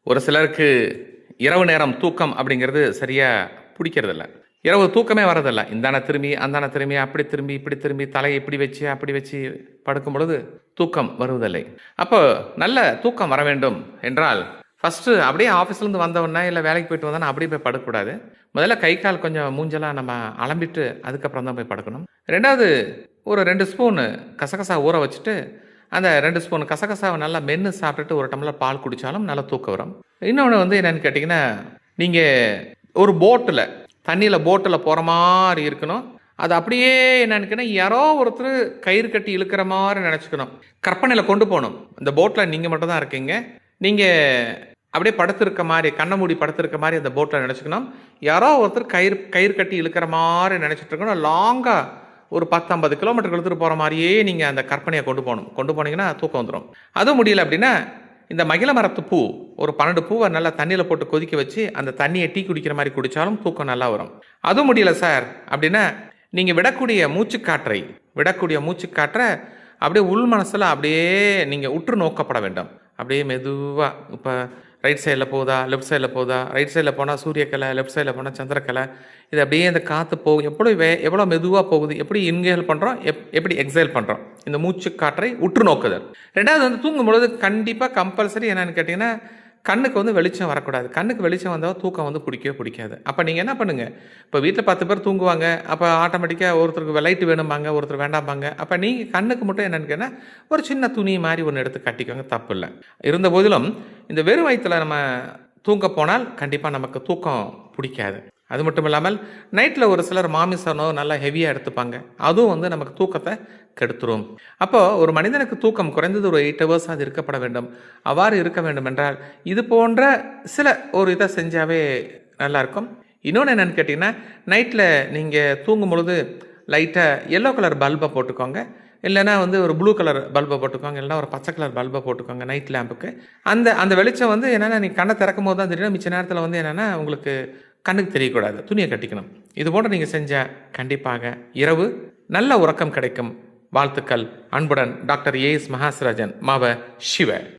ஒரு சிலருக்கு இரவு நேரம் தூக்கம் அப்படிங்கிறது சரியாக பிடிக்கிறதில்ல. இரவு தூக்கமே வரதில்ல. இந்தான திரும்பி அந்தான திரும்பி அப்படி திரும்பி இப்படி திரும்பி தலையை இப்படி வச்சு அப்படி வச்சு படுக்கும் பொழுது தூக்கம் வருவதில்லை. அப்போ நல்ல தூக்கம் வர வேண்டும் என்றால் ஃபஸ்ட்டு அப்படியே ஆஃபீஸ்லேருந்து வந்தவொடனே இல்லை வேலைக்கு போயிட்டு வந்தோன்னா அப்படியே போய் படுக்கக்கூடாது. முதல்ல கை கால் கொஞ்சம் மூஞ்செல்லாம் நம்ம அலம்பிட்டு அதுக்கப்புறம் தான் போய் படுக்கணும். ரெண்டாவது ஒரு 2 ஸ்பூனு கசகசா ஊற வச்சுட்டு அந்த 2 ஸ்பூன் கசகசாவை நல்லா மென்று சாப்பிட்டுட்டு ஒரு டம்ளர் பால் குடித்தாலும் நல்லா தூக்கம் வரும். இன்னொன்று வந்து என்னென்னு கேட்டிங்கன்னா, நீங்கள் ஒரு தண்ணியில் போட்டில் போகிற மாதிரி இருக்கணும். அது அப்படியே என்னன்னு யாரோ ஒருத்தர் கயிறு கட்டி இழுக்கிற மாதிரி நினச்சிக்கணும். கற்பனையில் கொண்டு போகணும். இந்த போட்டில் நீங்கள் மட்டும் தான் இருக்கீங்க. நீங்கள் அப்படியே படுத்திருக்க மாதிரி, கண்ணை மூடி படுத்திருக்க மாதிரி அந்த போட்டில் நினச்சிக்கணும். யாரோ ஒருத்தர் கயிறு கட்டி இழுக்கிற மாதிரி நினச்சிட்டு இருக்கணும். லாங்காக ஒரு 10-50 கிலோமீட்டர் இழுத்துட்டு போகிற மாதிரியே நீங்கள் அந்த கற்பனையை கொண்டு போனீங்கன்னா தூக்கம் வந்துடும். அதுவும் முடியல அப்படின்னா இந்த மகிழ மரத்து பூ ஒரு 12 பூவை நல்லா தண்ணியில் போட்டு கொதிக்க வச்சு அந்த தண்ணியை டீ குடிக்கிற மாதிரி குடித்தாலும் தூக்கம் நல்லா வரும். அதுவும் முடியல சார் அப்படின்னா நீங்கள் விடக்கூடிய மூச்சுக்காற்றை அப்படியே உள் மனசில் அப்படியே நீங்கள் உற்று நோக்கப்பட வேண்டும். அப்படியே மெதுவாக இப்போ ரைட் சைடில் போகுதா, லெஃப்ட் சைடில் போகுதா, ரைட் சைடில் போனால் சூரியக்கலை, லெஃப்ட் சைடில் போனால் சந்திரக்கலை, இது அப்படியே அந்த காற்று போகும். எவ்வளோ மெதுவாக போகுது, எப்படி இன்ஹேல் பண்ணுறோம், எப்படி எக்ஸேல் பண்ணுறோம், இந்த மூச்சு காற்றை உற்று நோக்குதல். ரெண்டாவது வந்து தூங்கும் பொழுது கண்டிப்பாக கம்பல்சரி என்னென்னு கேட்டிங்கன்னா கண்ணுக்கு வந்து வெளிச்சம் வரக்கூடாது. கண்ணுக்கு வெளிச்சம் வந்தால் தூக்கம் வந்து பிடிக்காது. அப்போ நீங்கள் என்ன பண்ணுங்கள், இப்போ வீட்டில் 10 பேர் தூங்குவாங்க. அப்போ ஆட்டோமேட்டிக்காக ஒருத்தருக்கு லைட்டு வேணும்பாங்க, ஒருத்தர் வேண்டாம்பாங்க. அப்போ நீங்கள் கண்ணுக்கு மட்டும் என்னென்னு கேட்டால் ஒரு சின்ன துணி மாதிரி ஒன்று எடுத்து கட்டிக்கோங்க, தப்பு இல்லை. இருந்த போதிலும் இந்த வெறும் வயிற்றில் நம்ம தூங்க போனால் கண்டிப்பாக நமக்கு தூக்கம் பிடிக்காது. அது மட்டும் இல்லாமல் நைட்டில் ஒரு சிலர் மாமிச உணவு நல்லா ஹெவியாக எடுத்துப்பாங்க. அதுவும் வந்து நமக்கு தூக்கத்தை கெடுத்துரும். அப்போது ஒரு மனிதனுக்கு தூக்கம் குறைந்தது ஒரு 8 hours அது இருக்கப்பட வேண்டும். அவ்வாறு இருக்க வேண்டும் என்றால் இது போன்ற சில ஒரு இதை செஞ்சாவே நல்லாயிருக்கும். இன்னொன்று என்னென்னு கேட்டிங்கன்னா, நைட்டில் நீங்கள் தூங்கும் பொழுது லைட்டாக எல்லோ கலர் பல்பை போட்டுக்கோங்க. இல்லைனா வந்து ஒரு ப்ளூ கலர் பல்பை போட்டுக்கோங்க. இல்லைனா ஒரு பச்சை கலர் பல்பை போட்டுக்கோங்க நைட் லேம்புக்கு. அந்த வெளிச்சம் வந்து என்னென்னா நீங்கள் கண்ணை திறக்கும் போது தான் தெரியும். மிச்ச நேரத்தில் வந்து என்னென்னா உங்களுக்கு கண்ணுக்கு தெரியக்கூடாது, துணியை கட்டிக்கணும். இது போன்று நீங்கள் செஞ்சால் கண்டிப்பாக இரவு நல்ல உறக்கம் கிடைக்கும். வாழ்த்துக்கள். அன்புடன் டாக்டர் ஏஎஸ் மகாஸ்ராஜன், மாவ சிவ.